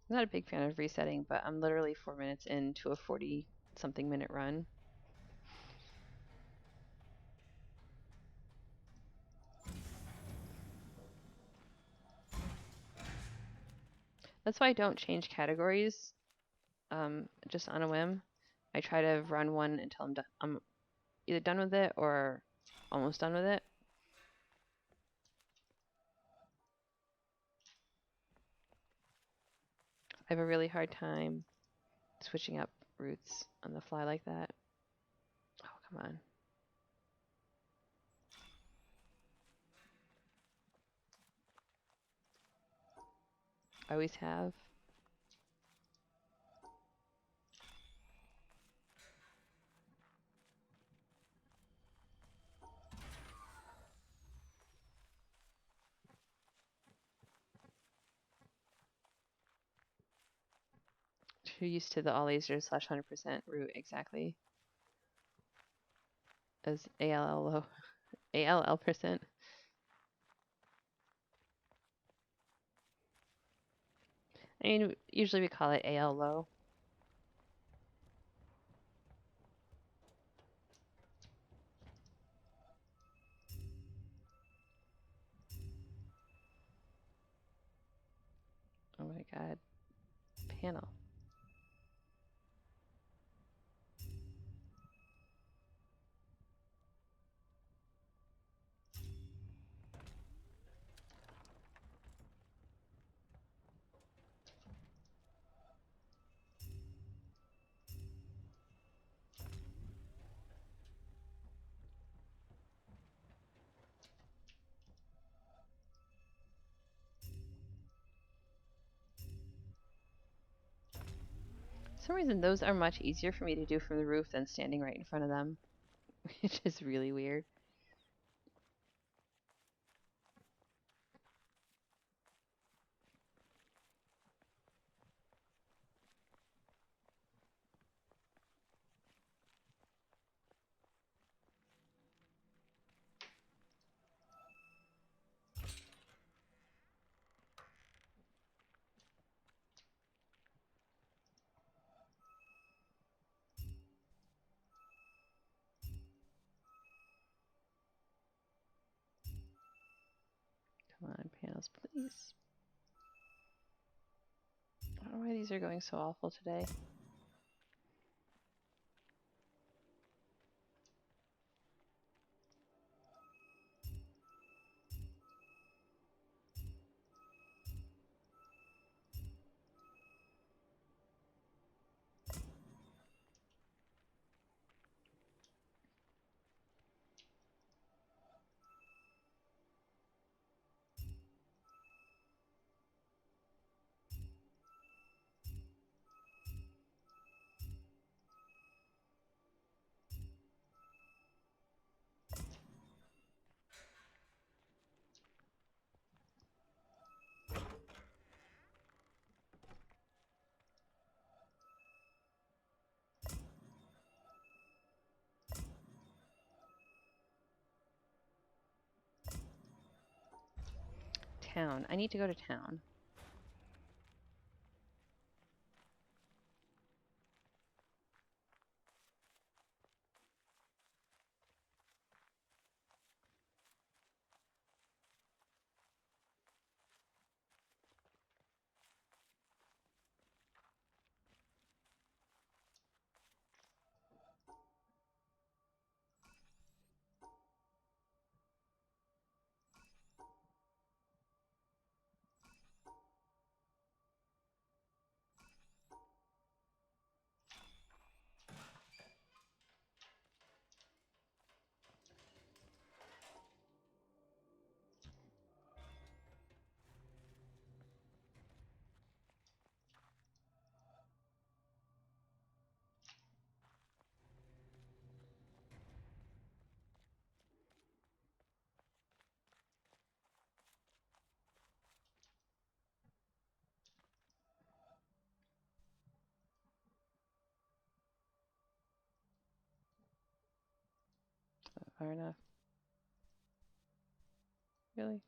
I'm not a big fan of resetting, but I'm literally 4 minutes into a 40-something minute run. That's why I don't change categories just on a whim. I try to run one until I'm done. I'm either done with it or almost done with it. I have a really hard time switching up routes on the fly like that. Oh, come on. I always have. Too used to the all laser / 100% route exactly. As ALL low. ALL%. I mean, usually we call it AL low. Oh my god. Panel. For some reason, those are much easier for me to do from the roof than standing right in front of them, which is really weird. Come on, panels, please. I don't know why these are going so awful today. Town. I need to go to town. Far enough. Really?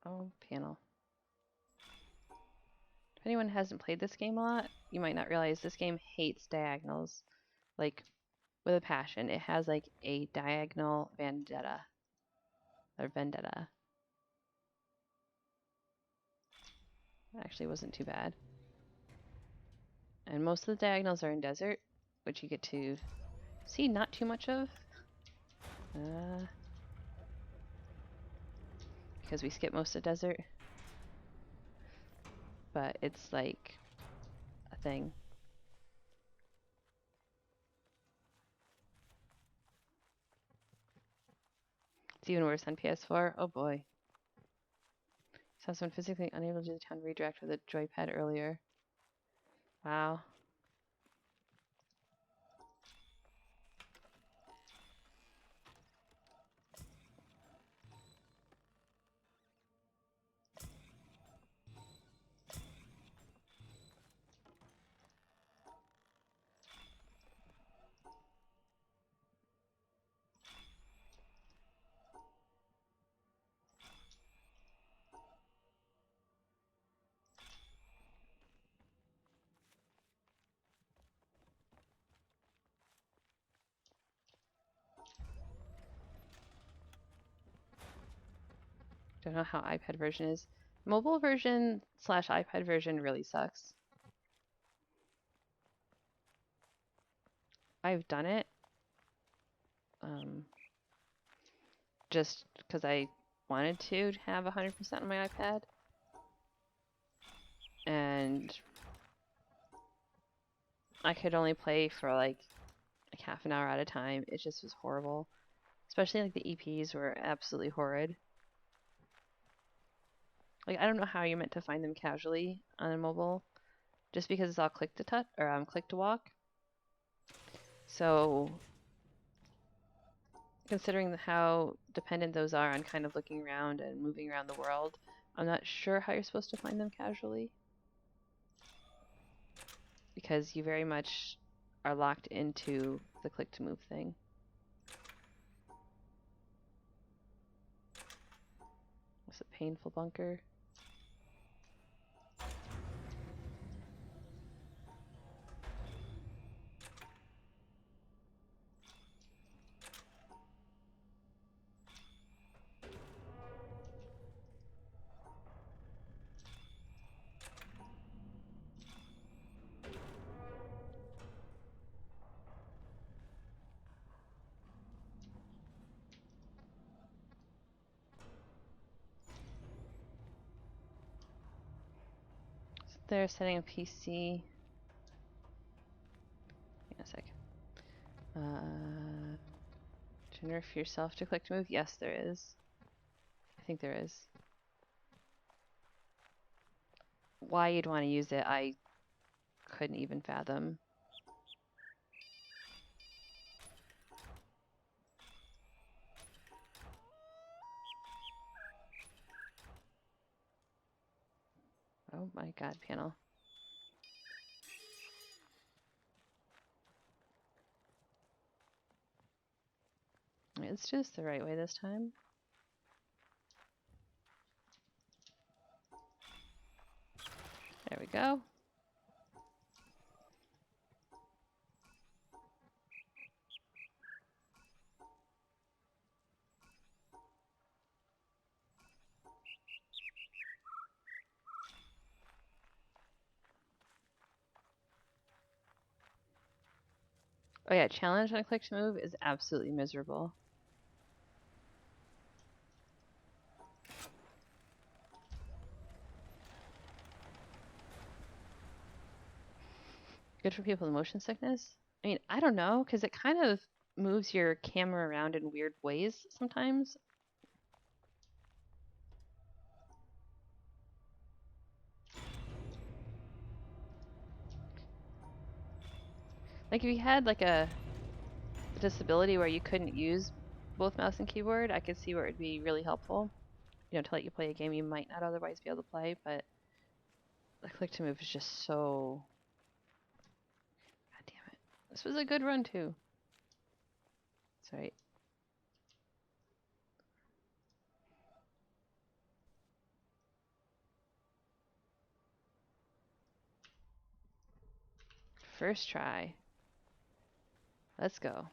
Oh, panel. If anyone hasn't played this game a lot, you might not realize this game hates diagonals, like with a passion. It has like a diagonal vendetta. Or vendetta. Actually wasn't too bad. And most of the diagonals are in desert, which you get to see not too much of. Because we skip most of desert. But it's like a thing. It's even worse on PS4. Oh boy. Saw someone physically unable to do the town redirect with a joypad earlier. Wow. Don't know how iPad version is. Mobile version / iPad version really sucks. I've done it. Just because I wanted to have 100% on my iPad. And I could only play for like half an hour at a time. It just was horrible. Especially like the EPs were absolutely horrid. Like I don't know how you're meant to find them casually on a mobile, just because it's all click to touch or click to walk. So considering how dependent those are on kind of looking around and moving around the world, I'm not sure how you're supposed to find them casually. Because you very much are locked into the click to move thing. What's a painful bunker? So they're setting a PC. Hang on a sec. To nerf yourself to click to move? Yes, there is. I think there is. Why you'd want to use it, I couldn't even fathom. Oh my god, panel. Let's do this the right way this time. There we go. Oh yeah, challenge on a click to move is absolutely miserable. Good for people with motion sickness? I mean, I don't know, because it kind of moves your camera around in weird ways sometimes. Like if you had like a disability where you couldn't use both mouse and keyboard, I could see where it'd be really helpful. You know, to let you play a game you might not otherwise be able to play, but the click to move is just so... God damn it. This was a good run too. That's right. First try. Let's go.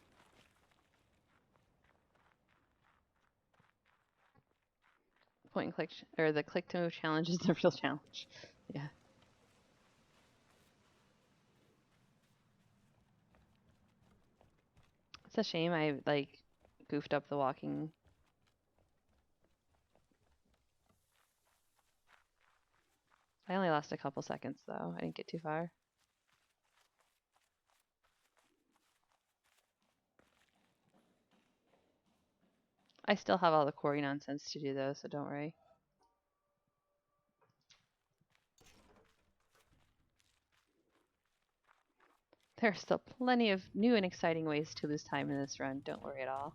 Point and click, or the click to move challenge is the real challenge. Yeah. It's a shame I like goofed up the walking. I only lost a couple seconds though. I didn't get too far. I still have all the quarry nonsense to do though, so don't worry. There are still plenty of new and exciting ways to lose time in this run. Don't worry at all.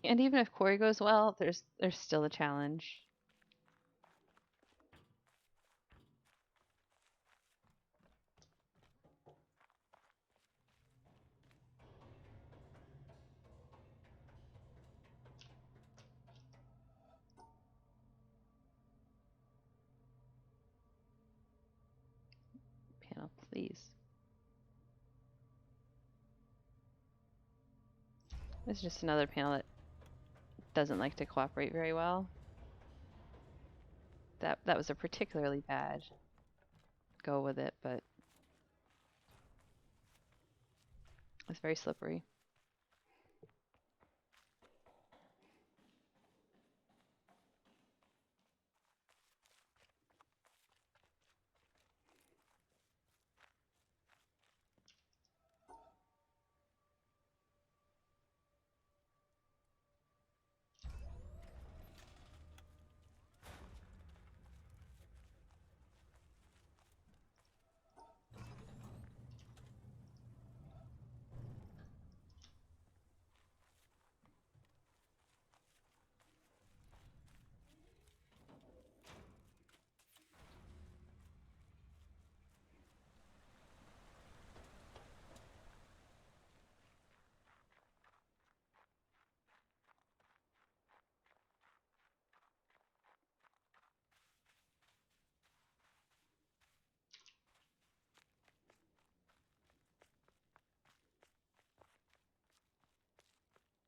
And even if quarry goes well, there's still a challenge. Panel, please. This is just another panel that doesn't like to cooperate very well. That was a particularly bad go with it, but it's very slippery.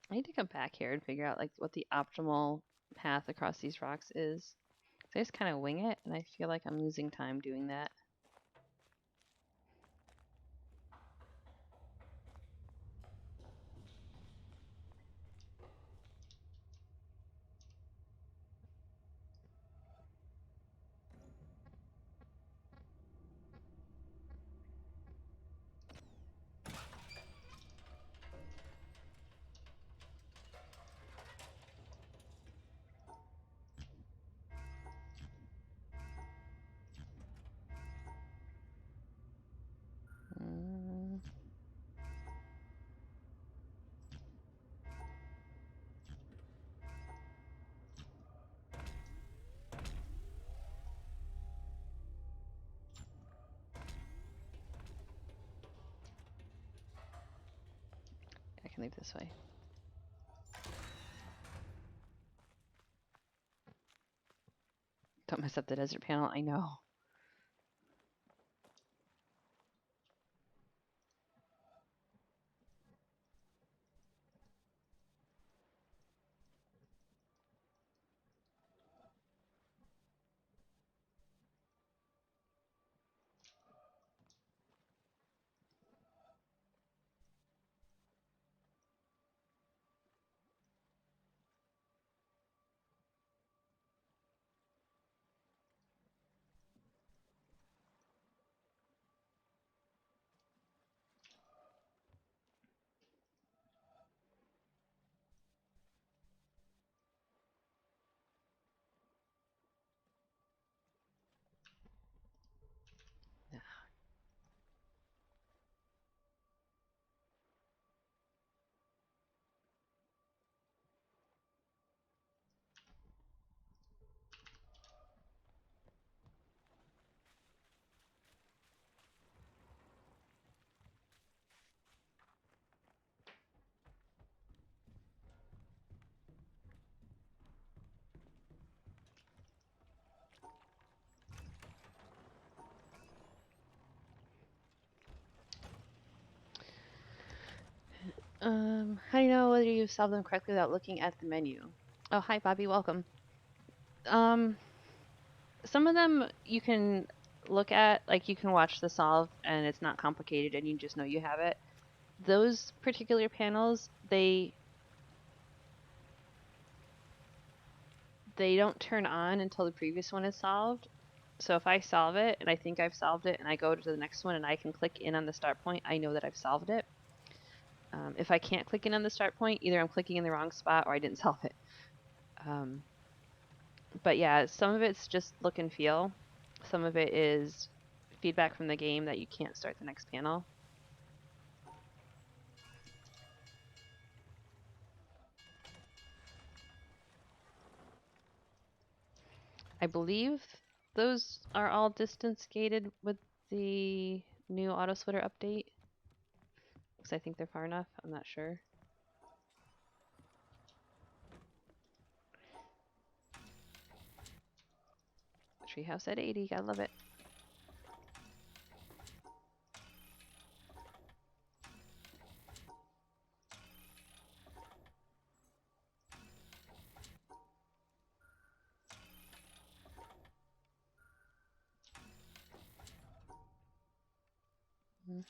I need to come back here and figure out like what the optimal path across these rocks is. I just kind of wing it, and I feel like I'm losing time doing that. Mm. I can leave this way. Don't mess up the desert panel, I know. How do you know whether you've solved them correctly without looking at the menu? Oh, hi, Bobby. Welcome. Um, some of them you can look at, like you can watch the solve and it's not complicated and you just know you have it. Those particular panels, they don't turn on until the previous one is solved. So if I solve it and I think I've solved it and I go to the next one and I can click in on the start point, I know that I've solved it. If I can't click in on the start point, either I'm clicking in the wrong spot or I didn't solve it. But yeah, some of it's just look and feel. Some of it is feedback from the game that you can't start the next panel. I believe those are all distance gated with the new auto splitter update. Because I think they're far enough. I'm not sure. Treehouse at 80. I love it. Mm.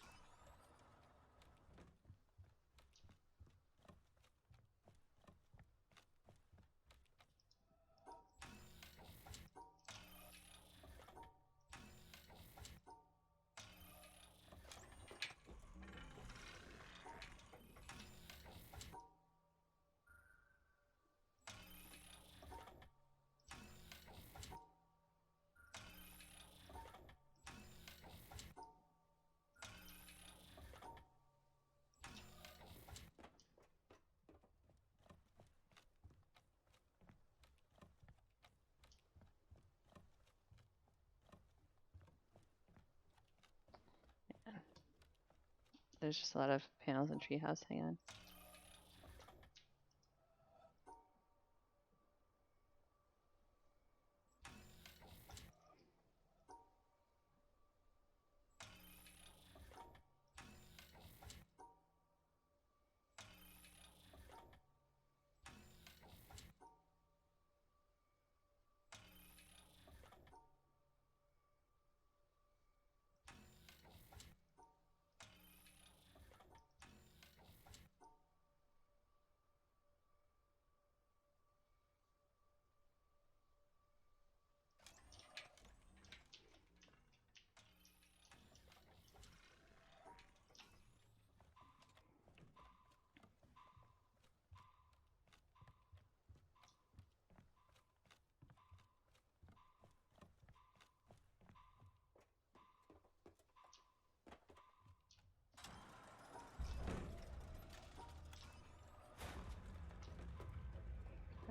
There's just a lot of panels in Treehouse. Hang on.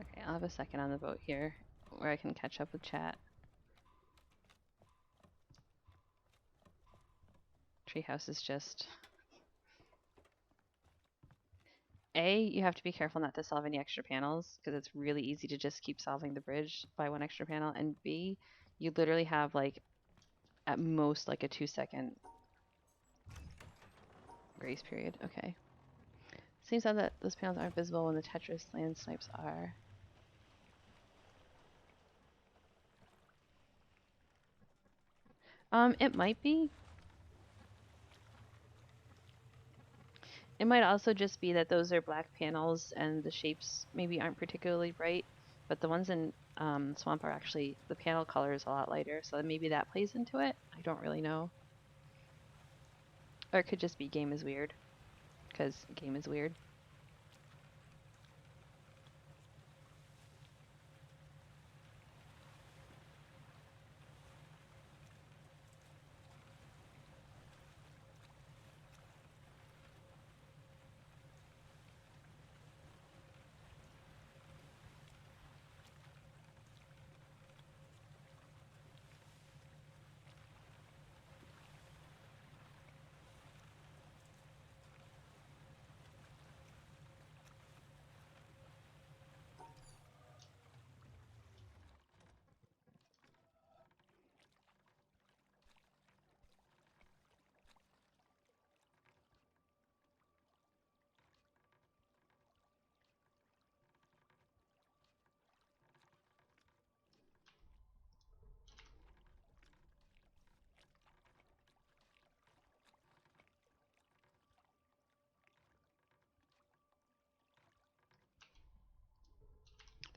Okay, I'll have a second on the boat here where I can catch up with chat. Treehouse is just... A, you have to be careful not to solve any extra panels because it's really easy to just keep solving the bridge by one extra panel. And B, you literally have like at most like a 2-second grace period. Okay. Seems odd that those panels aren't visible when the Tetris land snipes are. It might be. It might also just be that those are black panels and the shapes maybe aren't particularly bright, but the ones in Swamp are actually, the panel color is a lot lighter, so maybe that plays into it. I don't really know. Or it could just be game is weird, because game is weird.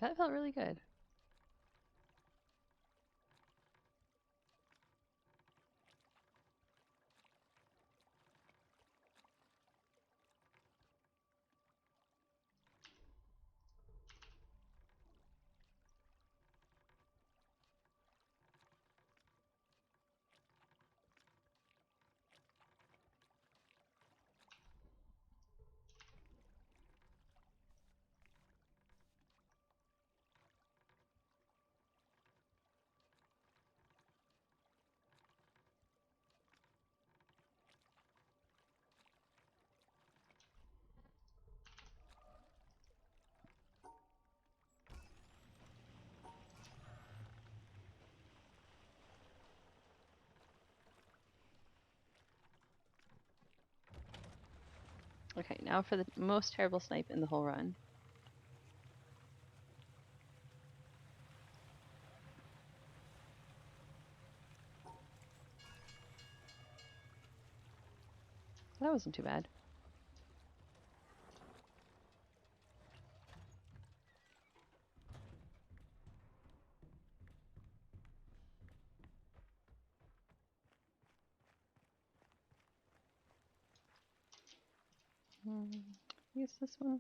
That felt really good. Okay, now for the most terrible snipe in the whole run. That wasn't too bad. Use this one.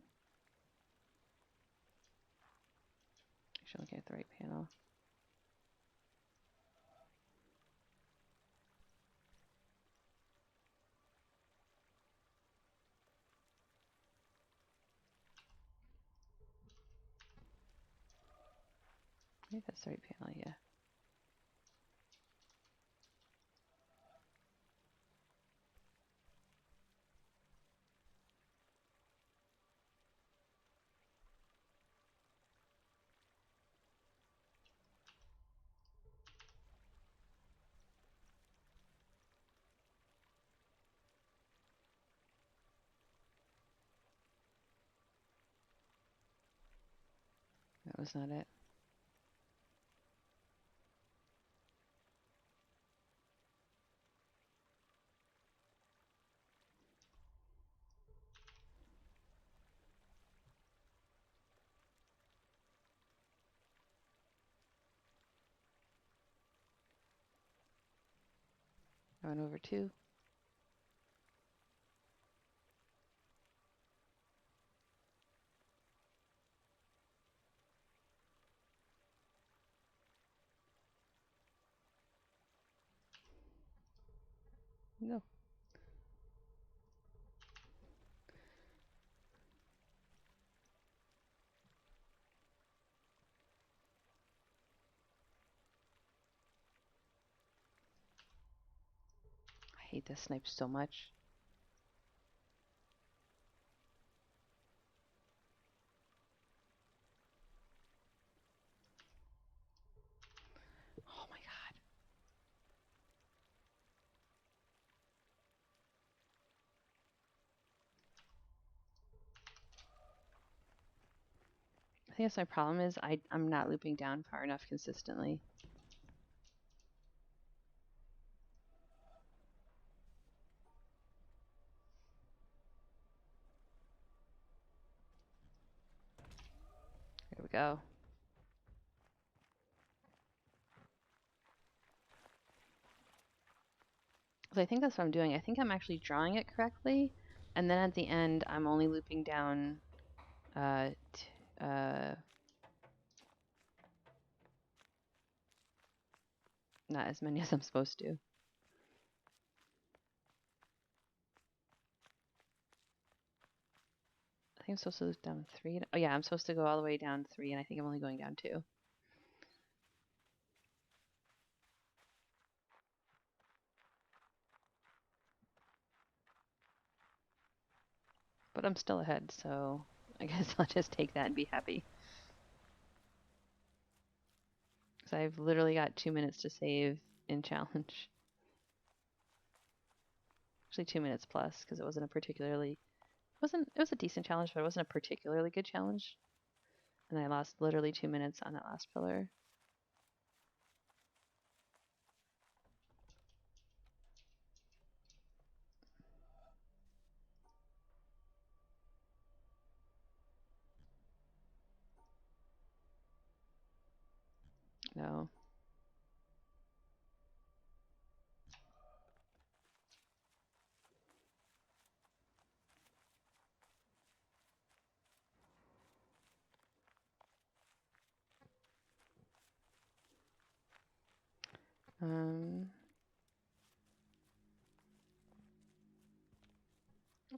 Actually, looking at the right panel. I think that's the right panel, yeah. That was not it. I went over 2. No. I hate this snipe so much. Oh my god. I think that's my problem is I'm not looping down far enough consistently. There we go. So I think that's what I'm doing. I think I'm actually drawing it correctly, and then at the end I'm only looping down not as many as I'm supposed to. I think I'm supposed to loop down 3. Oh yeah, I'm supposed to go all the way down 3, and I think I'm only going down 2. But I'm still ahead, so I guess I'll just take that and be happy. Because I've literally got 2 minutes to save in challenge. Actually 2 minutes plus, because it wasn't a particularly... it was a decent challenge, but it wasn't a particularly good challenge. And I lost literally 2 minutes on that last pillar. No.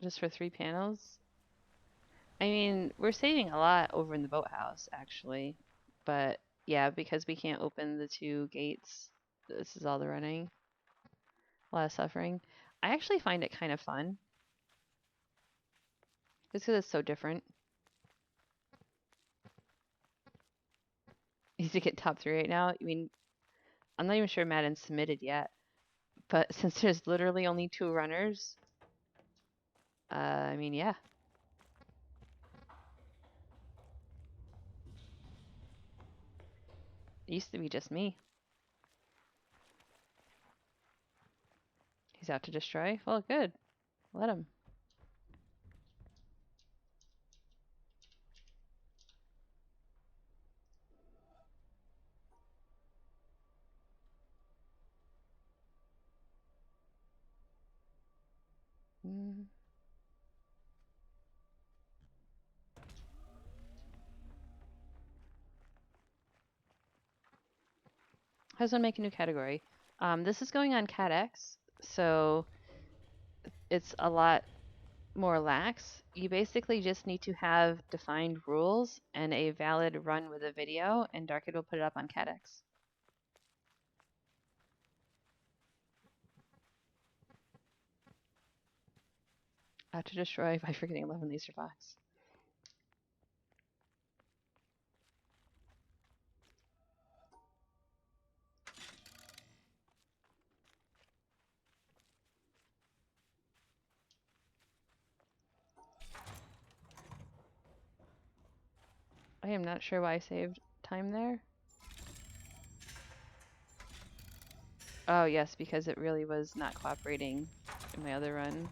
Just for 3 panels? I mean, we're saving a lot over in the boathouse, actually. But yeah, because we can't open the 2 gates, this is all the running. A lot of suffering. I actually find it kind of fun. Just because it's so different. Easy to get top 3 right now. I mean, I'm not even sure Madden's submitted yet. But since there's literally only 2 runners, I mean, yeah. It used to be just me. He's out to destroy? Well, good. Let him. Mm. I just want to make a new category. This is going on CatX, so it's a lot more lax. You basically just need to have defined rules and a valid run with a video, and Darkid will put it up on CatX. Out to destroy by forgetting 11 laser fox. I am not sure why I saved time there. Oh yes, because it really was not cooperating in my other run.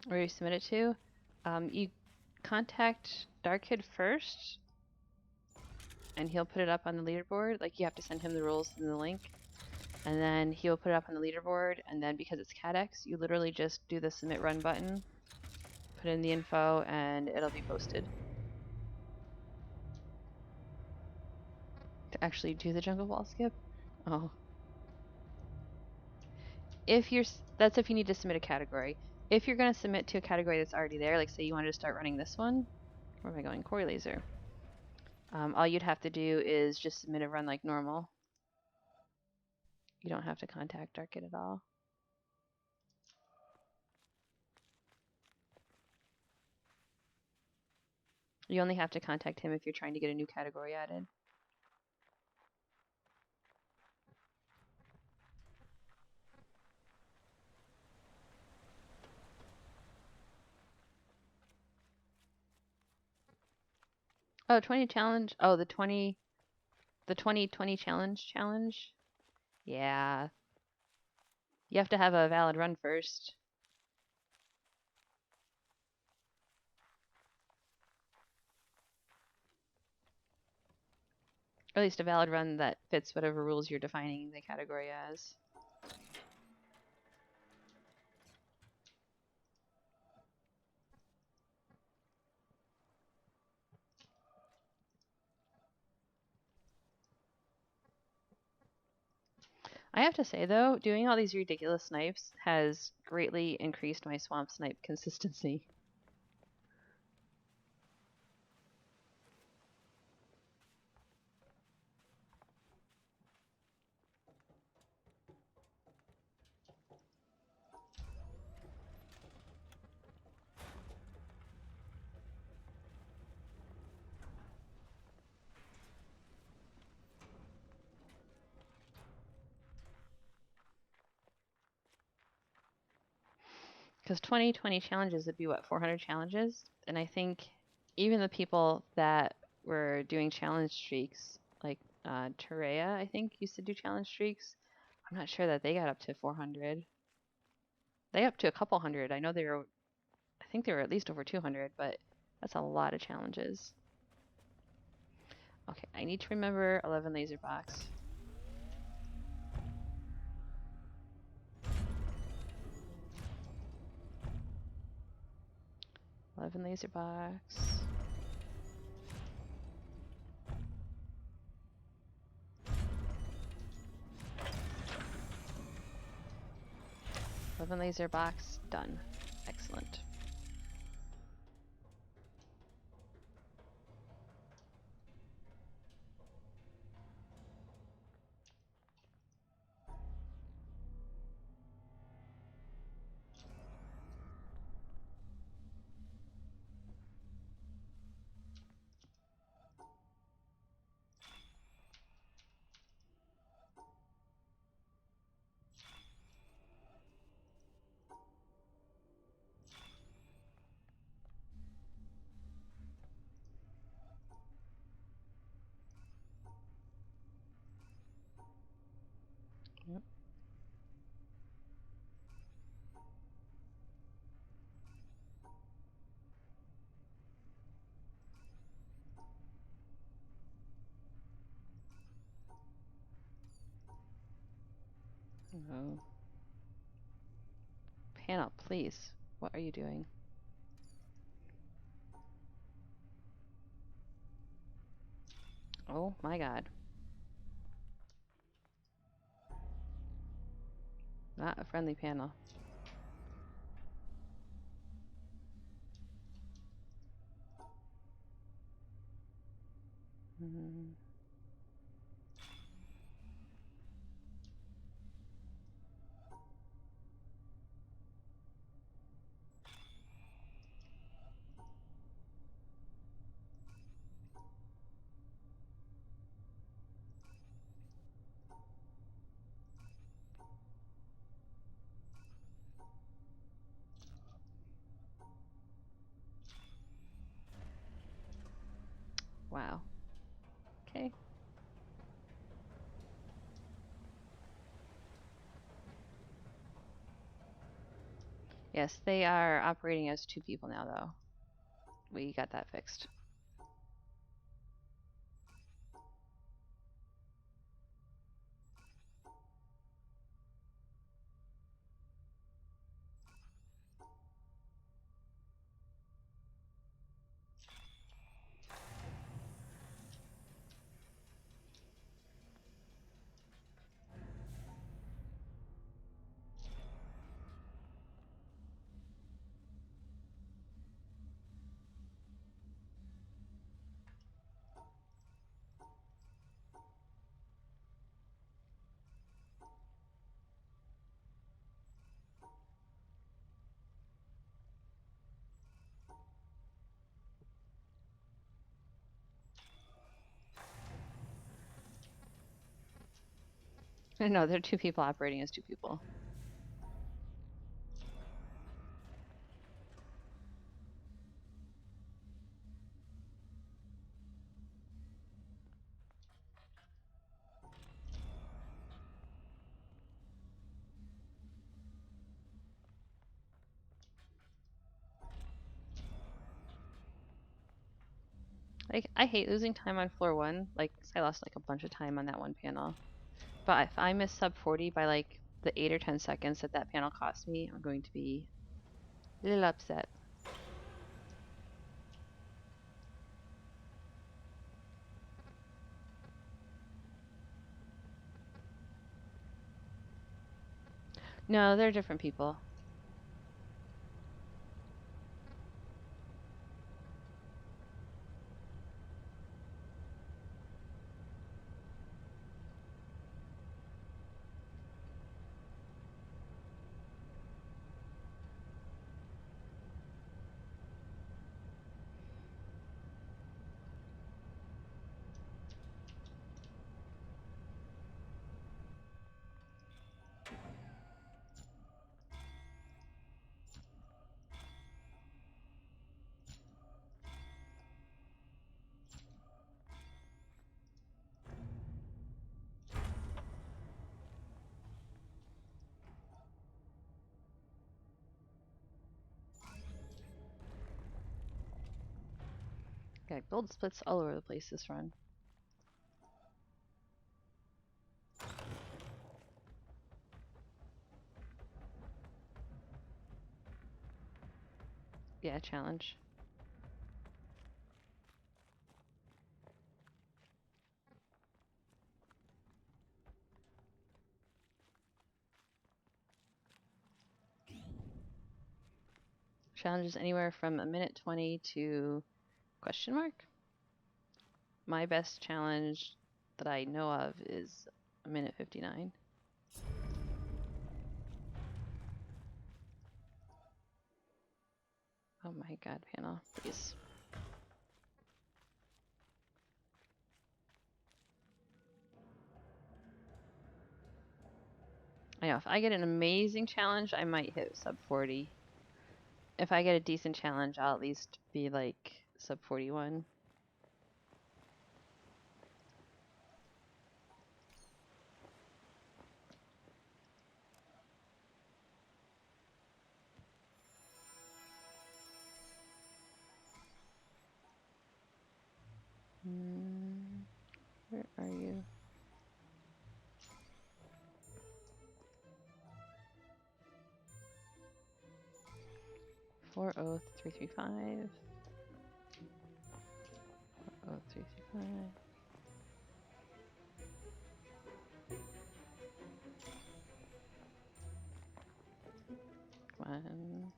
Where you submit it to, you contact Darkid first, and he'll put it up on the leaderboard. Like, you have to send him the rules and the link, and then he'll put it up on the leaderboard, and then because it's CatX, you literally just do the submit run button, put in the info, and it'll be posted. To actually do the jungle wall skip? Oh. That's if you need to submit a category. If you're going to submit to a category that's already there, like say you wanted to start running this one, where am I going? Quarry laser. All you'd have to do is just submit a run like normal. You don't have to contact Darkid at all. You only have to contact him if you're trying to get a new category added. Oh, 20 challenge. Oh, the 2020 challenge. Yeah. You have to have a valid run first. Or at least a valid run that fits whatever rules you're defining the category as. I have to say though, doing all these ridiculous snipes has greatly increased my swamp snipe consistency. Because 20 challenges would be what, 400 challenges? And I think even the people that were doing challenge streaks, like Terea, I think, used to do challenge streaks. I'm not sure that they got up to 400. They got up to a couple hundred. I know they were, I think they were at least over 200, but that's a lot of challenges. Okay, I need to remember 11 laser box. Laser box. Laser box done. Excellent. Yep. Oh. Panel, please. What are you doing? Oh my god. Not a friendly panel. Mm. Wow. Okay. Yes, they are operating as 2 people now, though. We got that fixed. No, they're 2 people operating as 2 people. Like, I hate losing time on floor 1. Like, I lost like a bunch of time on that one panel. But if I miss sub 40 by like the 8 or 10 seconds that that panel cost me, I'm going to be a little upset. No, they're different people. Got gold splits all over the place this run. Yeah, challenge. Challenges anywhere from a minute 20 to question mark. My best challenge that I know of is a minute 59. Oh my god, panel, please. I know, if I get an amazing challenge, I might hit sub 40. If I get a decent challenge, I'll at least be like sub 41. Where are you? Four oh 335. 40335. One.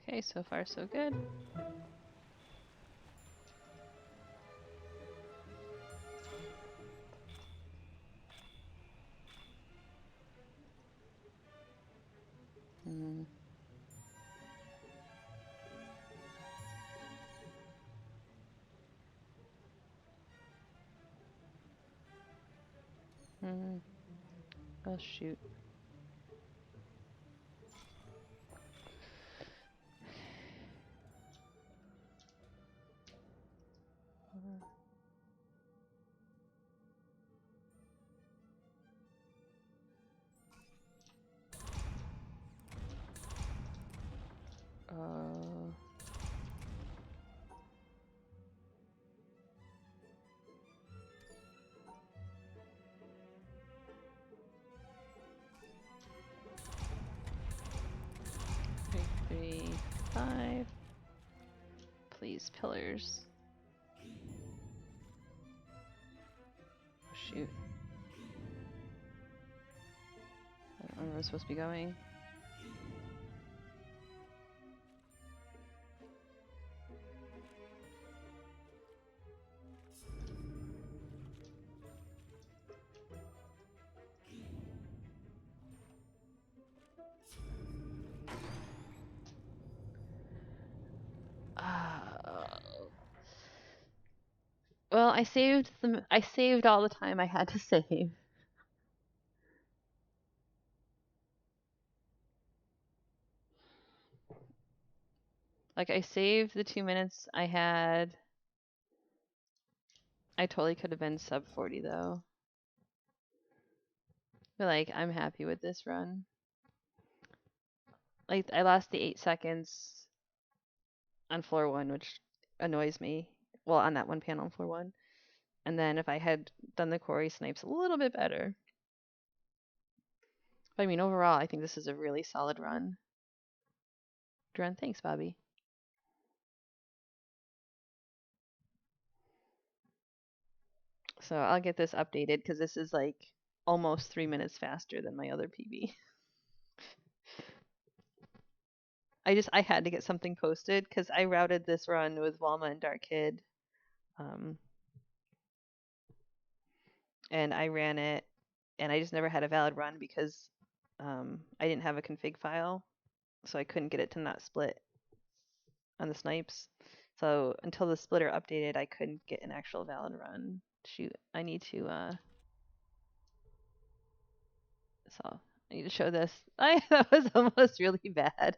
Okay, so far so good. Hmm. Oh shoot. Uh, 335. Please, pillars. Oh, shoot. I don't know where I'm supposed to be going. Well, I saved all the time I had to save. Like, I saved the 2 minutes I had. I totally could have been sub 40 though. But like, I'm happy with this run. Like, I lost the 8 seconds on floor 1, which annoys me. Well, on that one panel on floor 1. And then if I had done the quarry snipes a little bit better. But I mean, overall, I think this is a really solid run. Dren, thanks, Bobby. So I'll get this updated because this is like almost 3 minutes faster than my other PB. I had to get something posted because I routed this run with Walma and Dark Kid. And I ran it, and I just never had a valid run because I didn't have a config file, so I couldn't get it to not split on the snipes. So until the splitter updated, I couldn't get an actual valid run. Shoot, I need to so I need to show this. That was almost really bad.